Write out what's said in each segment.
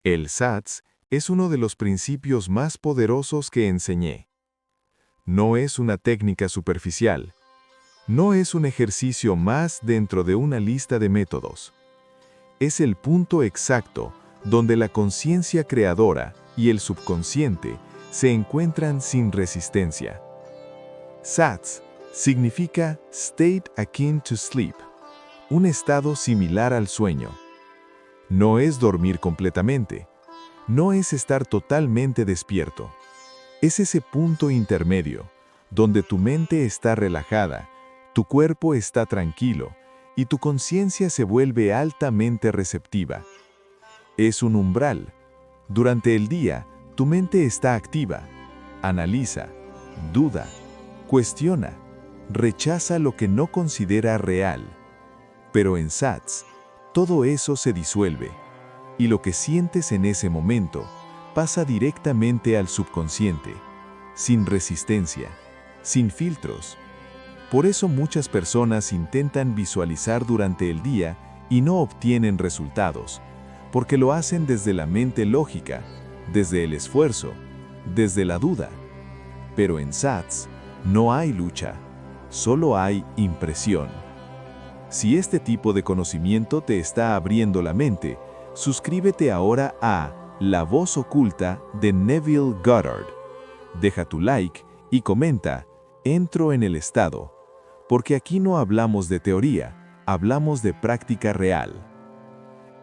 El SATS es uno de los principios más poderosos que enseñé. No es una técnica superficial. No es un ejercicio más dentro de una lista de métodos. Es el punto exacto donde la conciencia creadora y el subconsciente se encuentran sin resistencia. SATS significa State Akin to Sleep, un estado similar al sueño. No es dormir completamente, no es estar totalmente despierto. Es ese punto intermedio, donde tu mente está relajada, tu cuerpo está tranquilo y tu conciencia se vuelve altamente receptiva. Es un umbral. Durante el día, tu mente está activa, analiza, duda, cuestiona, rechaza lo que no considera real. Pero en SATS, todo eso se disuelve, y lo que sientes en ese momento pasa directamente al subconsciente, sin resistencia, sin filtros. Por eso muchas personas intentan visualizar durante el día y no obtienen resultados, porque lo hacen desde la mente lógica, desde el esfuerzo, desde la duda. Pero en SATS no hay lucha, solo hay impresión. Si este tipo de conocimiento te está abriendo la mente, suscríbete ahora a La Voz Oculta de Neville Goddard. Deja tu like y comenta, entro en el estado, porque aquí no hablamos de teoría, hablamos de práctica real.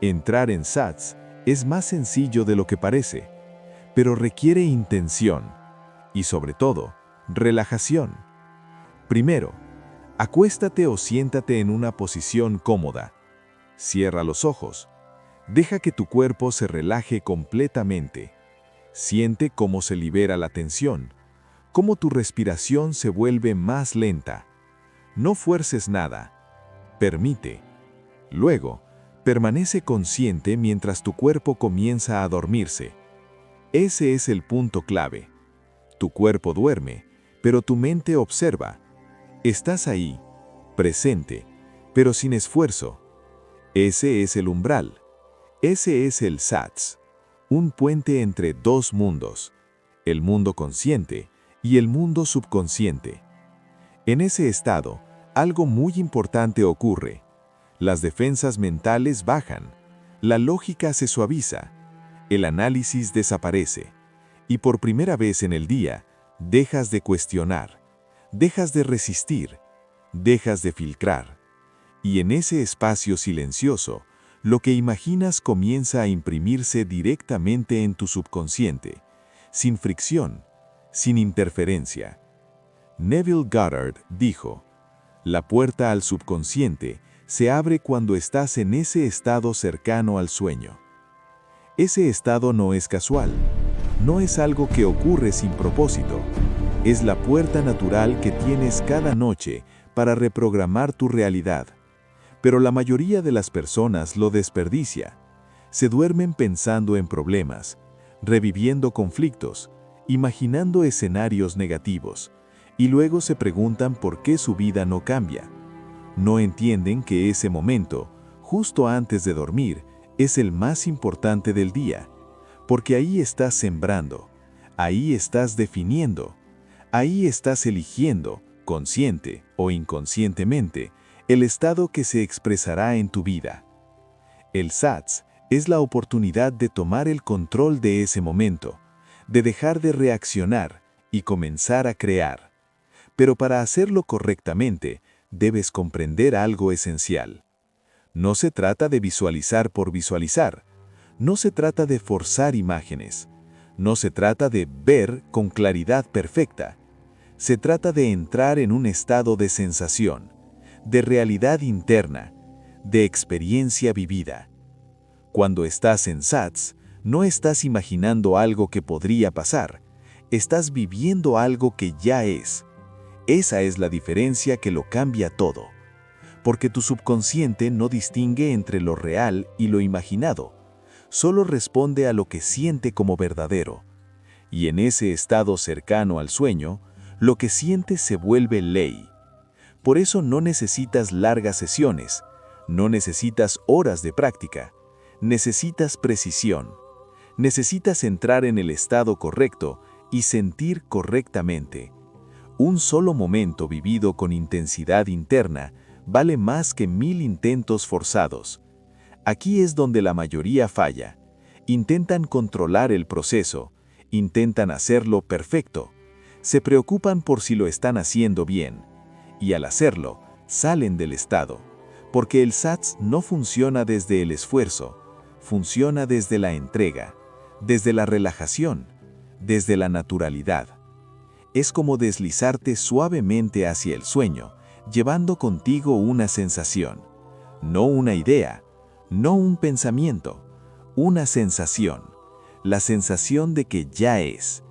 Entrar en SATS es más sencillo de lo que parece, pero requiere intención y sobre todo, relajación. Primero, acuéstate o siéntate en una posición cómoda. Cierra los ojos. Deja que tu cuerpo se relaje completamente. Siente cómo se libera la tensión, cómo tu respiración se vuelve más lenta. No fuerces nada. Permite. Luego, permanece consciente mientras tu cuerpo comienza a dormirse. Ese es el punto clave. Tu cuerpo duerme, pero tu mente observa. Estás ahí, presente, pero sin esfuerzo. Ese es el umbral. Ese es el SATS, un puente entre dos mundos, el mundo consciente y el mundo subconsciente. En ese estado, algo muy importante ocurre. Las defensas mentales bajan, la lógica se suaviza, el análisis desaparece, y por primera vez en el día, dejas de cuestionar. Dejas de resistir, dejas de filtrar, y en ese espacio silencioso, lo que imaginas comienza a imprimirse directamente en tu subconsciente, sin fricción, sin interferencia. Neville Goddard dijo, la puerta al subconsciente se abre cuando estás en ese estado cercano al sueño. Ese estado no es casual, no es algo que ocurre sin propósito. Es la puerta natural que tienes cada noche para reprogramar tu realidad. Pero la mayoría de las personas lo desperdicia. Se duermen pensando en problemas, reviviendo conflictos, imaginando escenarios negativos, y luego se preguntan por qué su vida no cambia. No entienden que ese momento, justo antes de dormir, es el más importante del día, porque ahí estás sembrando, ahí estás definiendo. Ahí estás eligiendo, consciente o inconscientemente, el estado que se expresará en tu vida. El SATS es la oportunidad de tomar el control de ese momento, de dejar de reaccionar y comenzar a crear. Pero para hacerlo correctamente, debes comprender algo esencial. No se trata de visualizar por visualizar, no se trata de forzar imágenes, no se trata de ver con claridad perfecta. Se trata de entrar en un estado de sensación, de realidad interna, de experiencia vivida. Cuando estás en SATS, no estás imaginando algo que podría pasar, estás viviendo algo que ya es. Esa es la diferencia que lo cambia todo, porque tu subconsciente no distingue entre lo real y lo imaginado, solo responde a lo que siente como verdadero. Y en ese estado cercano al sueño, lo que sientes se vuelve ley. Por eso no necesitas largas sesiones, no necesitas horas de práctica, necesitas precisión. Necesitas entrar en el estado correcto y sentir correctamente. Un solo momento vivido con intensidad interna vale más que 1000 intentos forzados. Aquí es donde la mayoría falla. Intentan controlar el proceso, intentan hacerlo perfecto, se preocupan por si lo están haciendo bien, y al hacerlo, salen del estado, porque el SATS no funciona desde el esfuerzo, funciona desde la entrega, desde la relajación, desde la naturalidad. Es como deslizarte suavemente hacia el sueño, llevando contigo una sensación, no una idea, no un pensamiento, una sensación, la sensación de que ya es.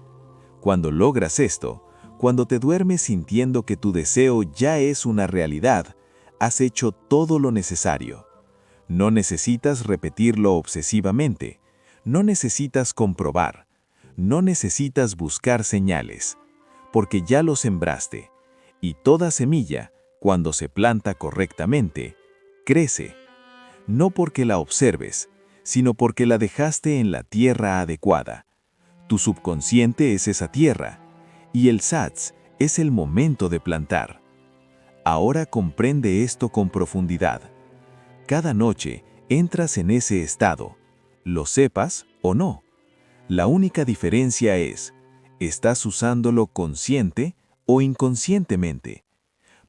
Cuando logras esto, cuando te duermes sintiendo que tu deseo ya es una realidad, has hecho todo lo necesario. No necesitas repetirlo obsesivamente, no necesitas comprobar, no necesitas buscar señales, porque ya lo sembraste, y toda semilla, cuando se planta correctamente, crece. No porque la observes, sino porque la dejaste en la tierra adecuada. Tu subconsciente es esa tierra, y el SATS es el momento de plantar. Ahora comprende esto con profundidad. Cada noche entras en ese estado, lo sepas o no. La única diferencia es, ¿estás usándolo consciente o inconscientemente?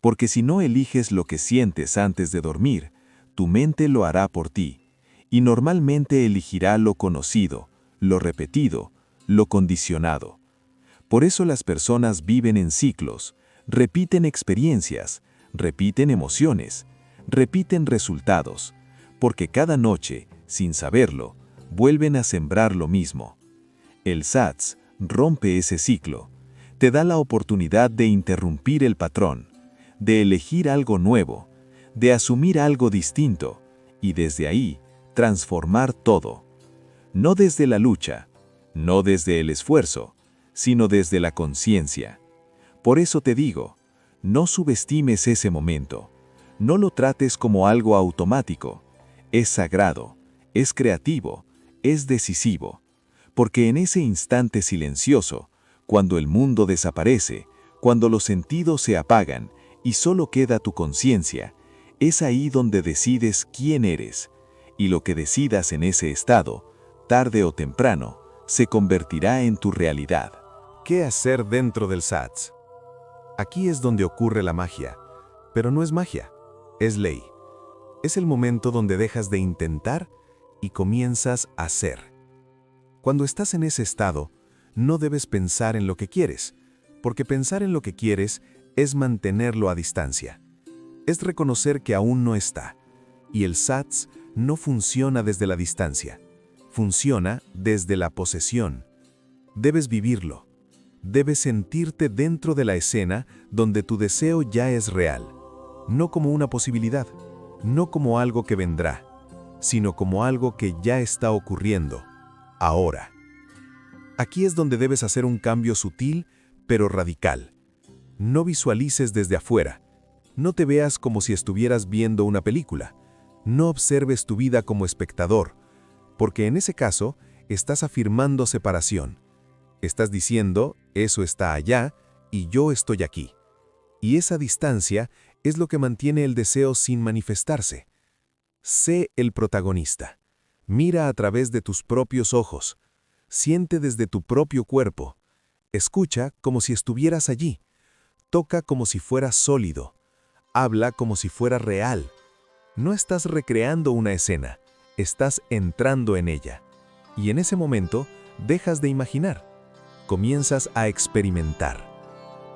Porque si no eliges lo que sientes antes de dormir, tu mente lo hará por ti, y normalmente elegirá lo conocido, lo repetido, lo condicionado. Por eso las personas viven en ciclos, repiten experiencias, repiten emociones, repiten resultados, porque cada noche, sin saberlo, vuelven a sembrar lo mismo. El SATS rompe ese ciclo, te da la oportunidad de interrumpir el patrón, de elegir algo nuevo, de asumir algo distinto, y desde ahí, transformar todo. No desde la lucha, no desde el esfuerzo, sino desde la conciencia. Por eso te digo, no subestimes ese momento, no lo trates como algo automático, es sagrado, es creativo, es decisivo, porque en ese instante silencioso, cuando el mundo desaparece, cuando los sentidos se apagan y solo queda tu conciencia, es ahí donde decides quién eres, y lo que decidas en ese estado, tarde o temprano, se convertirá en tu realidad. ¿Qué hacer dentro del SATS? Aquí es donde ocurre la magia, pero no es magia, es ley. Es el momento donde dejas de intentar y comienzas a ser. Cuando estás en ese estado, no debes pensar en lo que quieres, porque pensar en lo que quieres es mantenerlo a distancia. Es reconocer que aún no está, y el SATS no funciona desde la distancia, funciona desde la posesión. Debes vivirlo. Debes sentirte dentro de la escena donde tu deseo ya es real, no como una posibilidad, no como algo que vendrá, sino como algo que ya está ocurriendo, ahora. Aquí es donde debes hacer un cambio sutil, pero radical. No visualices desde afuera, no te veas como si estuvieras viendo una película, no observes tu vida como espectador, porque en ese caso estás afirmando separación. Estás diciendo, eso está allá y yo estoy aquí. Y esa distancia es lo que mantiene el deseo sin manifestarse. Sé el protagonista. Mira a través de tus propios ojos. Siente desde tu propio cuerpo. Escucha como si estuvieras allí. Toca como si fuera sólido. Habla como si fuera real. No estás recreando una escena, estás entrando en ella. Y en ese momento, dejas de imaginar. Comienzas a experimentar.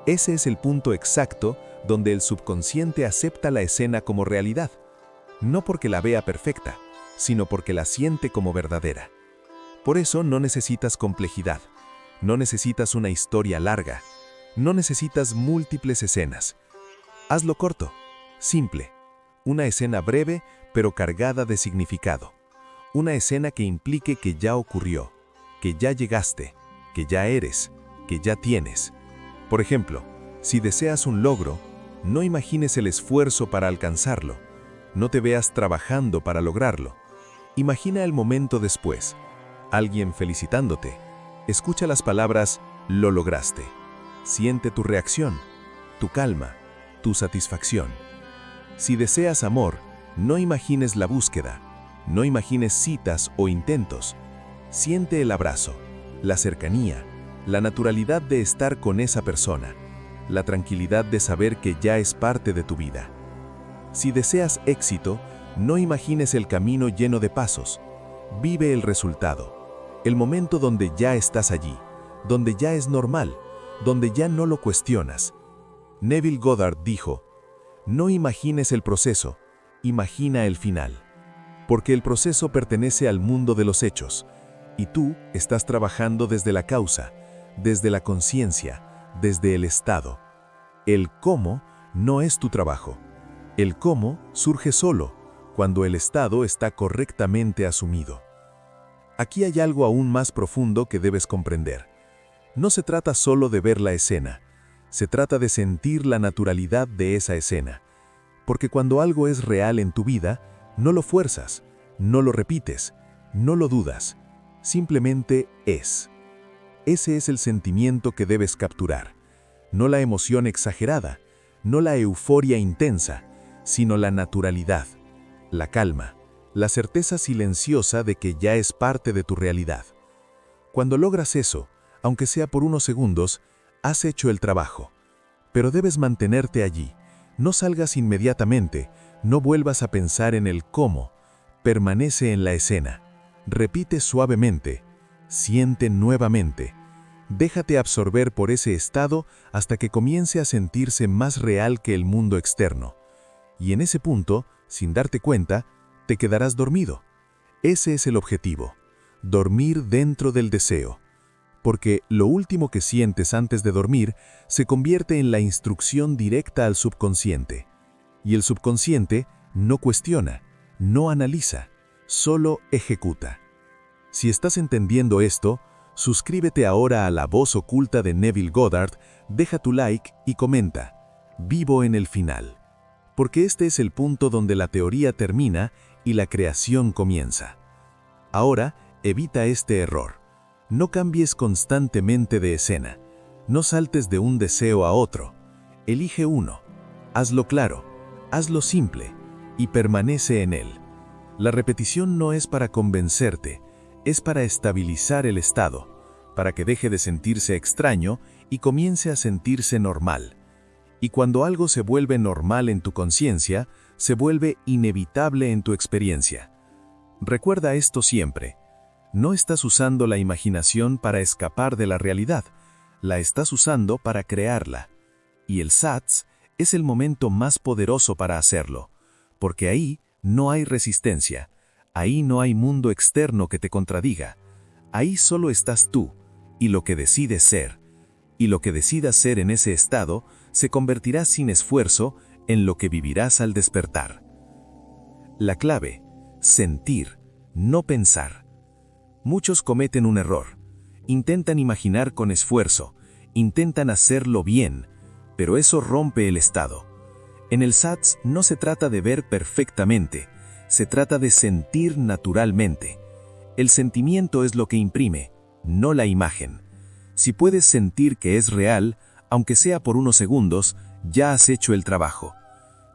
Ese es el punto exacto donde el subconsciente acepta la escena como realidad, no porque la vea perfecta, sino porque la siente como verdadera. Por eso no necesitas complejidad, no necesitas una historia larga, no necesitas múltiples escenas. Hazlo corto, simple, una escena breve pero cargada de significado, una escena que implique que ya ocurrió, que ya llegaste, que ya eres, que ya tienes. Por ejemplo, si deseas un logro, no imagines el esfuerzo para alcanzarlo, no te veas trabajando para lograrlo. Imagina el momento después, alguien felicitándote. Escucha las palabras "lo lograste". Siente tu reacción, tu calma, tu satisfacción. Si deseas amor, no imagines la búsqueda, no imagines citas o intentos. Siente el abrazo, la cercanía, la naturalidad de estar con esa persona, la tranquilidad de saber que ya es parte de tu vida. Si deseas éxito, no imagines el camino lleno de pasos. Vive el resultado, el momento donde ya estás allí, donde ya es normal, donde ya no lo cuestionas. Neville Goddard dijo: "No imagines el proceso, imagina el final", porque el proceso pertenece al mundo de los hechos, y tú estás trabajando desde la causa, desde la conciencia, desde el estado. El cómo no es tu trabajo. El cómo surge solo, cuando el estado está correctamente asumido. Aquí hay algo aún más profundo que debes comprender. No se trata solo de ver la escena, se trata de sentir la naturalidad de esa escena. Porque cuando algo es real en tu vida, no lo fuerzas, no lo repites, no lo dudas, simplemente es. Ese es el sentimiento que debes capturar. No la emoción exagerada, no la euforia intensa, sino la naturalidad, la calma, la certeza silenciosa de que ya es parte de tu realidad. Cuando logras eso, aunque sea por unos segundos, has hecho el trabajo. Pero debes mantenerte allí. No salgas inmediatamente, no vuelvas a pensar en el cómo. Permanece en la escena. Repite suavemente. Siente nuevamente. Déjate absorber por ese estado hasta que comience a sentirse más real que el mundo externo. Y en ese punto, sin darte cuenta, te quedarás dormido. Ese es el objetivo. Dormir dentro del deseo. Porque lo último que sientes antes de dormir se convierte en la instrucción directa al subconsciente. Y el subconsciente no cuestiona, no analiza, solo ejecuta. Si estás entendiendo esto, suscríbete ahora a La Voz Oculta de Neville Goddard, deja tu like y comenta: "Vivo en el final". Porque este es el punto donde la teoría termina y la creación comienza. Ahora, evita este error. No cambies constantemente de escena. No saltes de un deseo a otro. Elige uno. Hazlo claro, hazlo simple y permanece en él. La repetición no es para convencerte, es para estabilizar el estado, para que deje de sentirse extraño y comience a sentirse normal. Y cuando algo se vuelve normal en tu conciencia, se vuelve inevitable en tu experiencia. Recuerda esto siempre. No estás usando la imaginación para escapar de la realidad, la estás usando para crearla. Y el SATS es el momento más poderoso para hacerlo, porque ahí no hay resistencia, ahí no hay mundo externo que te contradiga. Ahí solo estás tú, y lo que decides ser. Y lo que decidas ser en ese estado se convertirá sin esfuerzo en lo que vivirás al despertar. La clave: sentir, no pensar. Muchos cometen un error. Intentan imaginar con esfuerzo, intentan hacerlo bien, pero eso rompe el estado. En el SATS no se trata de ver perfectamente, se trata de sentir naturalmente. El sentimiento es lo que imprime, no la imagen. Si puedes sentir que es real, aunque sea por unos segundos, ya has hecho el trabajo.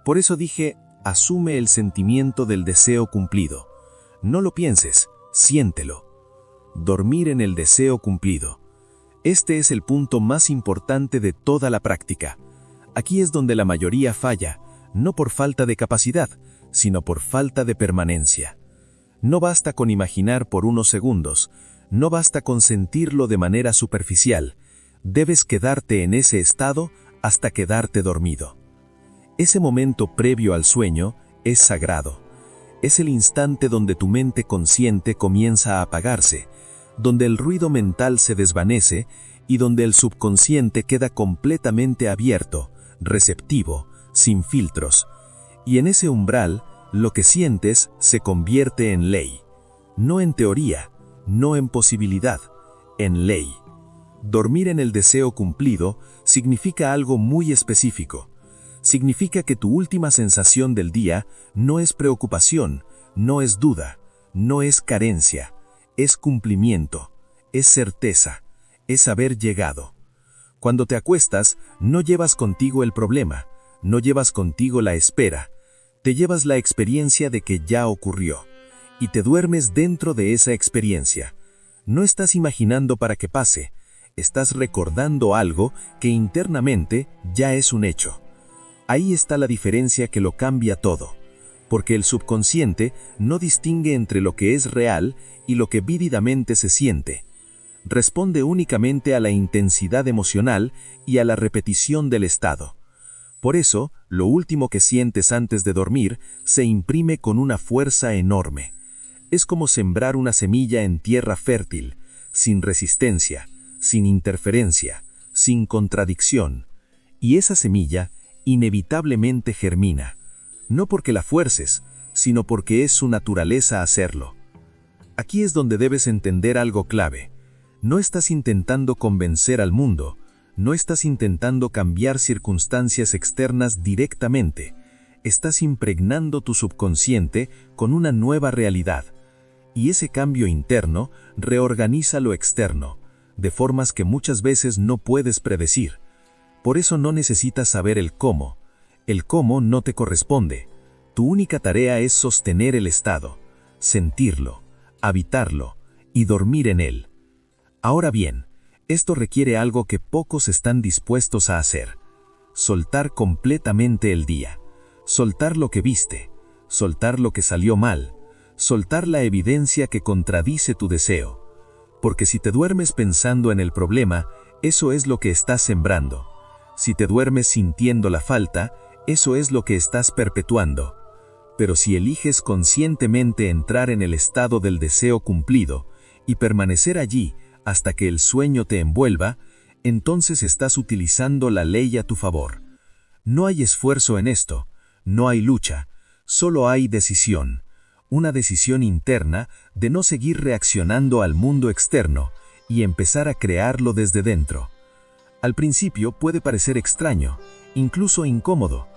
Por eso dije, asume el sentimiento del deseo cumplido. No lo pienses, siéntelo. Dormir en el deseo cumplido. Este es el punto más importante de toda la práctica. Aquí es donde la mayoría falla, no por falta de capacidad, sino por falta de permanencia. No basta con imaginar por unos segundos, no basta con sentirlo de manera superficial. Debes quedarte en ese estado hasta quedarte dormido. Ese momento previo al sueño es sagrado. Es el instante donde tu mente consciente comienza a apagarse, donde el ruido mental se desvanece y donde el subconsciente queda completamente abierto, receptivo, sin filtros. Y en ese umbral, lo que sientes se convierte en ley. No en teoría, no en posibilidad, en ley. Dormir en el deseo cumplido significa algo muy específico. Significa que tu última sensación del día no es preocupación, no es duda, no es carencia, es cumplimiento, es certeza, es haber llegado. Cuando te acuestas, no llevas contigo el problema, no llevas contigo la espera, te llevas la experiencia de que ya ocurrió, y te duermes dentro de esa experiencia. No estás imaginando para que pase, estás recordando algo que internamente ya es un hecho. Ahí está la diferencia que lo cambia todo, porque el subconsciente no distingue entre lo que es real y lo que vívidamente se siente. Responde únicamente a la intensidad emocional y a la repetición del estado. Por eso, lo último que sientes antes de dormir se imprime con una fuerza enorme. Es como sembrar una semilla en tierra fértil, sin resistencia, sin interferencia, sin contradicción. Y esa semilla inevitablemente germina, no porque la fuerces, sino porque es su naturaleza hacerlo. Aquí es donde debes entender algo clave. No estás intentando convencer al mundo, no estás intentando cambiar circunstancias externas directamente, estás impregnando tu subconsciente con una nueva realidad. Y ese cambio interno reorganiza lo externo, de formas que muchas veces no puedes predecir. Por eso no necesitas saber el cómo no te corresponde. Tu única tarea es sostener el estado, sentirlo, habitarlo y dormir en él. Ahora bien, esto requiere algo que pocos están dispuestos a hacer. Soltar completamente el día. Soltar lo que viste. Soltar lo que salió mal. Soltar la evidencia que contradice tu deseo. Porque si te duermes pensando en el problema, eso es lo que estás sembrando. Si te duermes sintiendo la falta, eso es lo que estás perpetuando. Pero si eliges conscientemente entrar en el estado del deseo cumplido y permanecer allí hasta que el sueño te envuelva, entonces estás utilizando la ley a tu favor. No hay esfuerzo en esto, no hay lucha, solo hay decisión. Una decisión interna de no seguir reaccionando al mundo externo y empezar a crearlo desde dentro. Al principio puede parecer extraño, incluso incómodo.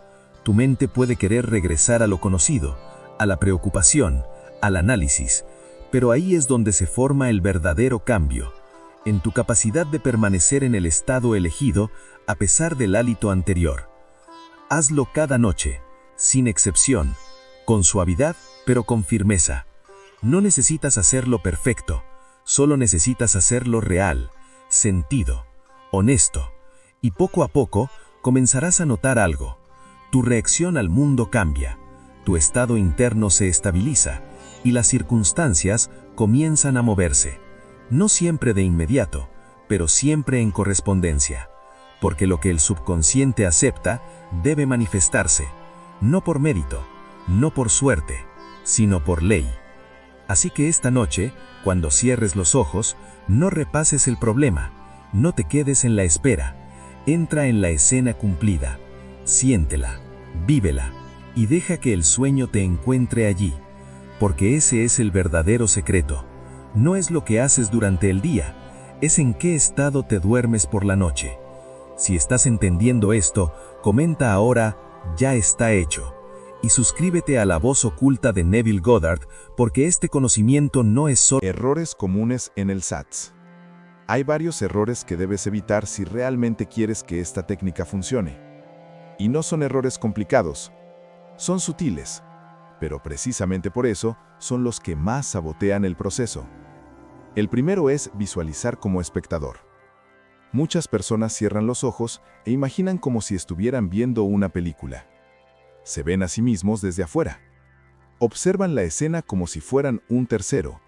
Tu mente puede querer regresar a lo conocido, a la preocupación, al análisis, pero ahí es donde se forma el verdadero cambio, en tu capacidad de permanecer en el estado elegido a pesar del hálito anterior. Hazlo cada noche, sin excepción, con suavidad pero con firmeza. No necesitas hacerlo perfecto, solo necesitas hacerlo real, sentido, honesto, y poco a poco comenzarás a notar algo. Tu reacción al mundo cambia, tu estado interno se estabiliza y las circunstancias comienzan a moverse. No siempre de inmediato, pero siempre en correspondencia. Porque lo que el subconsciente acepta debe manifestarse, no por mérito, no por suerte, sino por ley. Así que esta noche, cuando cierres los ojos, no repases el problema, no te quedes en la espera, entra en la escena cumplida, siéntela, vívela, y deja que el sueño te encuentre allí, porque ese es el verdadero secreto. No es lo que haces durante el día, es en qué estado te duermes por la noche. Si estás entendiendo esto, comenta ahora, ya está hecho. Y suscríbete a La Voz Oculta de Neville Goddard, porque este conocimiento no es solo... Errores comunes en el SATS. Hay varios errores que debes evitar si realmente quieres que esta técnica funcione. Y no son errores complicados, son sutiles, pero precisamente por eso son los que más sabotean el proceso. El primero es visualizar como espectador. Muchas personas cierran los ojos e imaginan como si estuvieran viendo una película. Se ven a sí mismos desde afuera. Observan la escena como si fueran un tercero.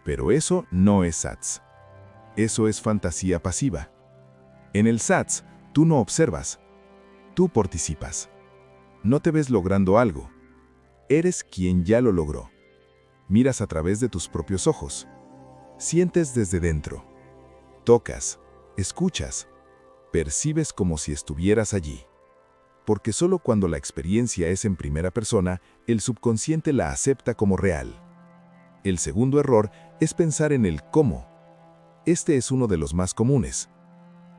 Pero eso no es SATS. Eso es fantasía pasiva. En el SATS, tú no observas. Tú participas. No te ves logrando algo. Eres quien ya lo logró. Miras a través de tus propios ojos. Sientes desde dentro. Tocas, escuchas, percibes como si estuvieras allí. Porque solo cuando la experiencia es en primera persona, el subconsciente la acepta como real. El segundo error es pensar en el cómo. Este es uno de los más comunes.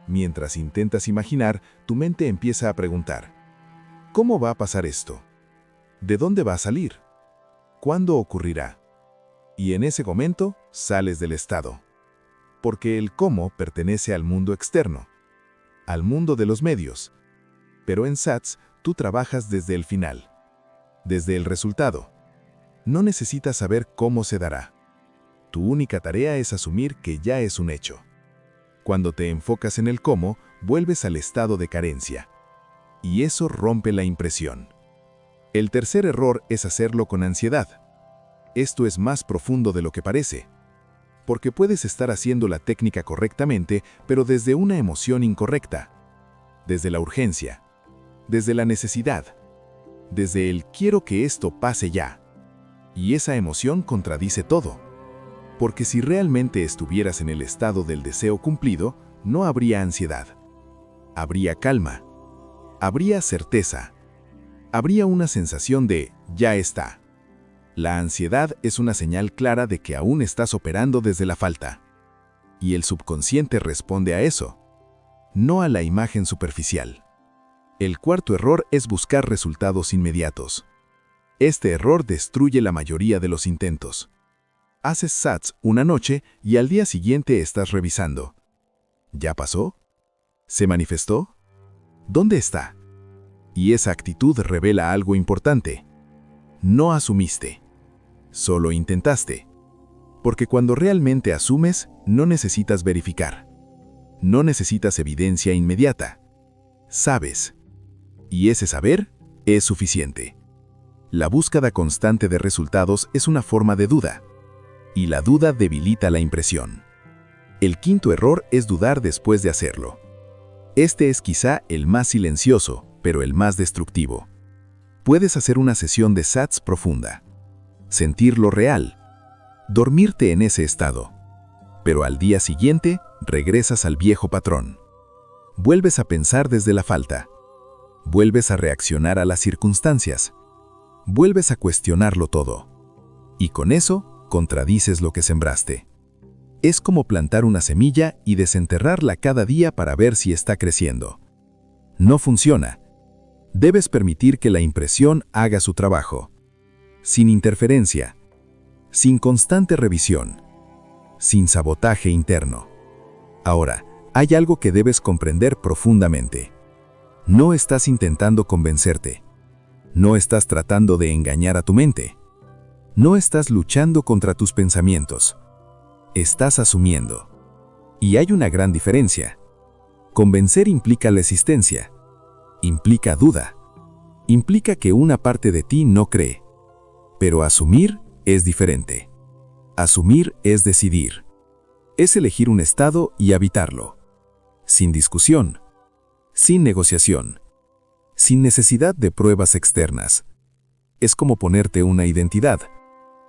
Mientras intentas imaginar, tu mente empieza a preguntar: ¿cómo va a pasar esto? ¿De dónde va a salir? ¿Cuándo ocurrirá? Y en ese momento sales del estado. Porque el cómo pertenece al mundo externo, al mundo de los medios. Pero en SATS tú trabajas desde el final, desde el resultado. No necesitas saber cómo se dará. Tu única tarea es asumir que ya es un hecho. Cuando te enfocas en el cómo, vuelves al estado de carencia. Y eso rompe la impresión. El tercer error es hacerlo con ansiedad. Esto es más profundo de lo que parece. Porque puedes estar haciendo la técnica correctamente, pero desde una emoción incorrecta. Desde la urgencia. Desde la necesidad. Desde el quiero que esto pase ya. Y esa emoción contradice todo. Porque si realmente estuvieras en el estado del deseo cumplido, no habría ansiedad. Habría calma. Habría certeza. Habría una sensación de ya está. La ansiedad es una señal clara de que aún estás operando desde la falta. Y el subconsciente responde a eso, no a la imagen superficial. El cuarto error es buscar resultados inmediatos. Este error destruye la mayoría de los intentos. Haces SATS una noche y al día siguiente estás revisando. ¿Ya pasó? ¿Se manifestó? ¿Dónde está? Y esa actitud revela algo importante. No asumiste. Solo intentaste. Porque cuando realmente asumes, no necesitas verificar. No necesitas evidencia inmediata. Sabes. Y ese saber es suficiente. La búsqueda constante de resultados es una forma de duda. Y la duda debilita la impresión. El quinto error es dudar después de hacerlo. Este es quizá el más silencioso, pero el más destructivo. Puedes hacer una sesión de SATS profunda. Sentirlo real. Dormirte en ese estado. Pero al día siguiente, regresas al viejo patrón. Vuelves a pensar desde la falta. Vuelves a reaccionar a las circunstancias. Vuelves a cuestionarlo todo. Y con eso, contradices lo que sembraste. Es como plantar una semilla y desenterrarla cada día para ver si está creciendo. No funciona. Debes permitir que la impresión haga su trabajo. Sin interferencia. Sin constante revisión. Sin sabotaje interno. Ahora, hay algo que debes comprender profundamente. No estás intentando convencerte. No estás tratando de engañar a tu mente. No estás luchando contra tus pensamientos. Estás asumiendo. Y hay una gran diferencia. Convencer implica resistencia. Implica duda. Implica que una parte de ti no cree. Pero asumir es diferente. Asumir es decidir. Es elegir un estado y habitarlo. Sin discusión. Sin negociación. Sin necesidad de pruebas externas. Es como ponerte una identidad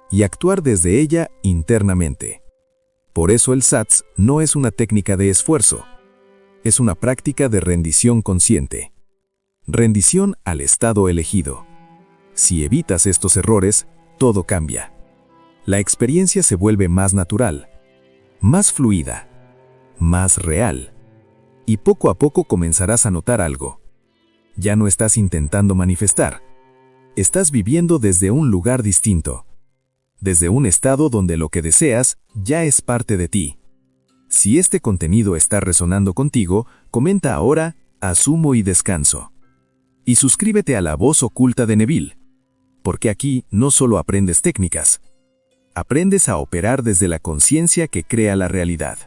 y actuar desde ella internamente. Por eso el SATS no es una técnica de esfuerzo. Es una práctica de rendición consciente. Rendición al estado elegido. Si evitas estos errores, todo cambia. La experiencia se vuelve más natural, más fluida, más real. Y poco a poco comenzarás a notar algo. Ya no estás intentando manifestar. Estás viviendo desde un lugar distinto. Desde un estado donde lo que deseas ya es parte de ti. Si este contenido está resonando contigo, comenta ahora, asumo y descanso. Y suscríbete a La Voz Oculta de Neville. Porque aquí no solo aprendes técnicas. Aprendes a operar desde la conciencia que crea la realidad.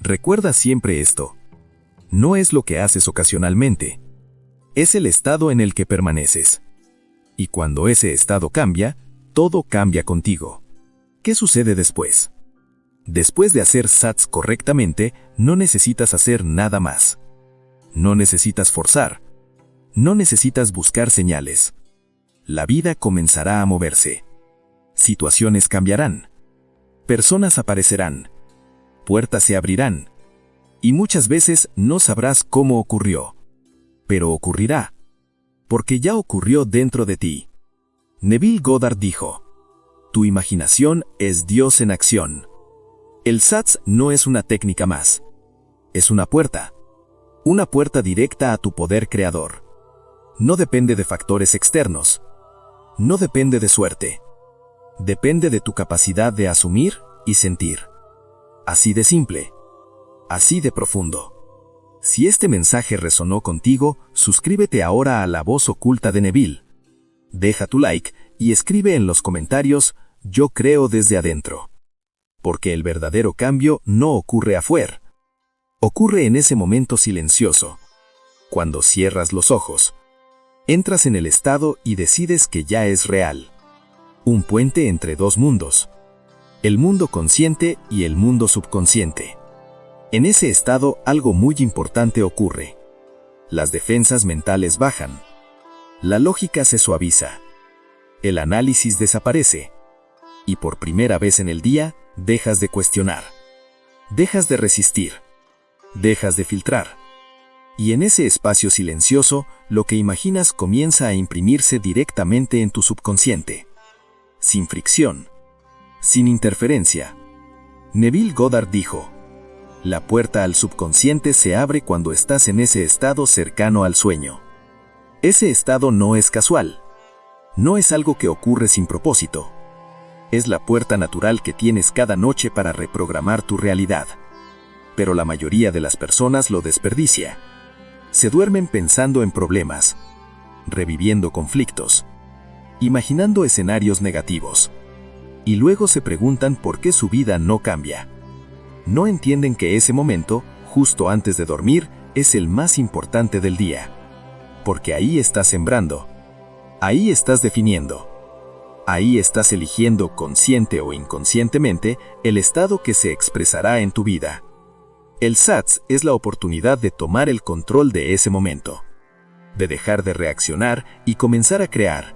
Recuerda siempre esto. No es lo que haces ocasionalmente. Es el estado en el que permaneces. Y cuando ese estado cambia, todo cambia contigo. ¿Qué sucede después? Después de hacer SATS correctamente, no necesitas hacer nada más. No necesitas forzar. No necesitas buscar señales. La vida comenzará a moverse. Situaciones cambiarán. Personas aparecerán. Puertas se abrirán. Y muchas veces no sabrás cómo ocurrió. Pero ocurrirá. Porque ya ocurrió dentro de ti. Neville Goddard dijo: tu imaginación es Dios en acción. El SATS no es una técnica más. Es una puerta. Una puerta directa a tu poder creador. No depende de factores externos. No depende de suerte. Depende de tu capacidad de asumir y sentir. Así de simple. Así de profundo. Si este mensaje resonó contigo, suscríbete ahora a La Voz Oculta de Neville. Deja tu like y escribe en los comentarios: yo creo desde adentro. Porque el verdadero cambio no ocurre afuera. Ocurre en ese momento silencioso. Cuando cierras los ojos, entras en el estado y decides que ya es real. Un puente entre dos mundos. El mundo consciente y el mundo subconsciente. En ese estado algo muy importante ocurre. Las defensas mentales bajan. La lógica se suaviza. El análisis desaparece. Y por primera vez en el día, dejas de cuestionar. Dejas de resistir. Dejas de filtrar. Y en ese espacio silencioso, lo que imaginas comienza a imprimirse directamente en tu subconsciente. Sin fricción. Sin interferencia. Neville Goddard dijo: la puerta al subconsciente se abre cuando estás en ese estado cercano al sueño. Ese estado no es casual. No es algo que ocurre sin propósito. Es la puerta natural que tienes cada noche para reprogramar tu realidad. Pero la mayoría de las personas lo desperdicia. Se duermen pensando en problemas, reviviendo conflictos, imaginando escenarios negativos. Y luego se preguntan por qué su vida no cambia. No entienden que ese momento, justo antes de dormir, es el más importante del día. Porque ahí estás sembrando. Ahí estás definiendo. Ahí estás eligiendo consciente o inconscientemente el estado que se expresará en tu vida. El SATS es la oportunidad de tomar el control de ese momento. De dejar de reaccionar y comenzar a crear.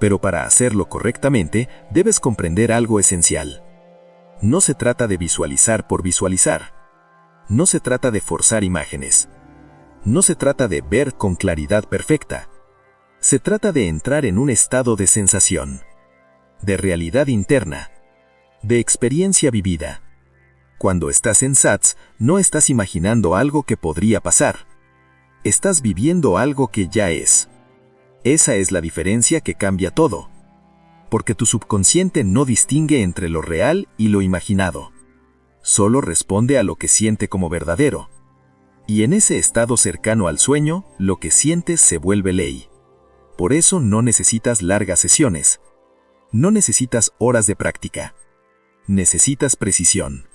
Pero para hacerlo correctamente, debes comprender algo esencial. No se trata de visualizar por visualizar. No se trata de forzar imágenes. No se trata de ver con claridad perfecta. Se trata de entrar en un estado de sensación, de realidad interna, de experiencia vivida. Cuando estás en SATS, no estás imaginando algo que podría pasar. Estás viviendo algo que ya es. Esa es la diferencia que cambia todo. Porque tu subconsciente no distingue entre lo real y lo imaginado. Solo responde a lo que siente como verdadero. Y en ese estado cercano al sueño, lo que sientes se vuelve ley. Por eso no necesitas largas sesiones. No necesitas horas de práctica. Necesitas precisión.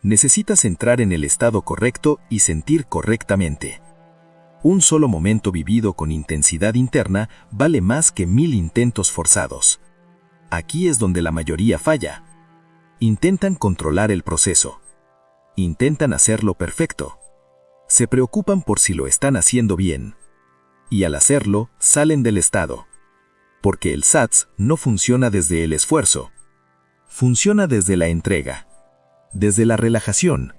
Necesitas entrar en el estado correcto y sentir correctamente. Un solo momento vivido con intensidad interna vale más que 1000 intentos forzados. Aquí es donde la mayoría falla. Intentan controlar el proceso. Intentan hacerlo perfecto. Se preocupan por si lo están haciendo bien. Y al hacerlo, salen del estado. Porque el SATS no funciona desde el esfuerzo. Funciona desde la entrega. Desde la relajación.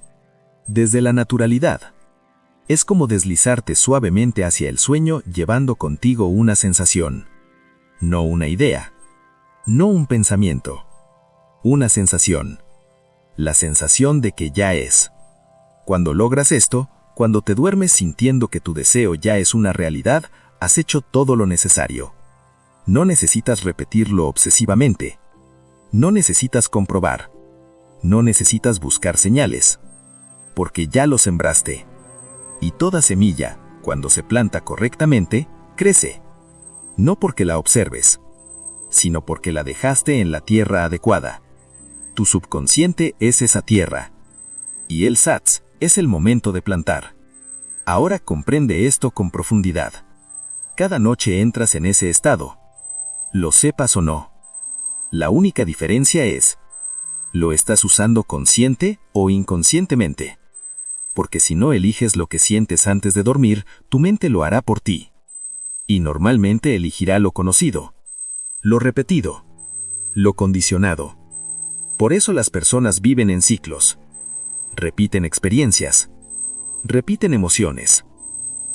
Desde la naturalidad. Es como deslizarte suavemente hacia el sueño llevando contigo una sensación. No una idea. No un pensamiento. Una sensación. La sensación de que ya es. Cuando logras esto, cuando te duermes sintiendo que tu deseo ya es una realidad, has hecho todo lo necesario. No necesitas repetirlo obsesivamente. No necesitas comprobar. No necesitas buscar señales. Porque ya lo sembraste. Y toda semilla, cuando se planta correctamente, crece. No porque la observes, sino porque la dejaste en la tierra adecuada. Tu subconsciente es esa tierra. Y el SATS es el momento de plantar. Ahora comprende esto con profundidad. Cada noche entras en ese estado. Lo sepas o no. La única diferencia es, ¿lo estás usando consciente o inconscientemente? Porque si no eliges lo que sientes antes de dormir, tu mente lo hará por ti. Y normalmente elegirá lo conocido, lo repetido, lo condicionado. Por eso las personas viven en ciclos. Repiten experiencias. Repiten emociones.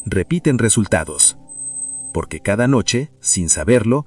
Repiten resultados. Porque cada noche, sin saberlo,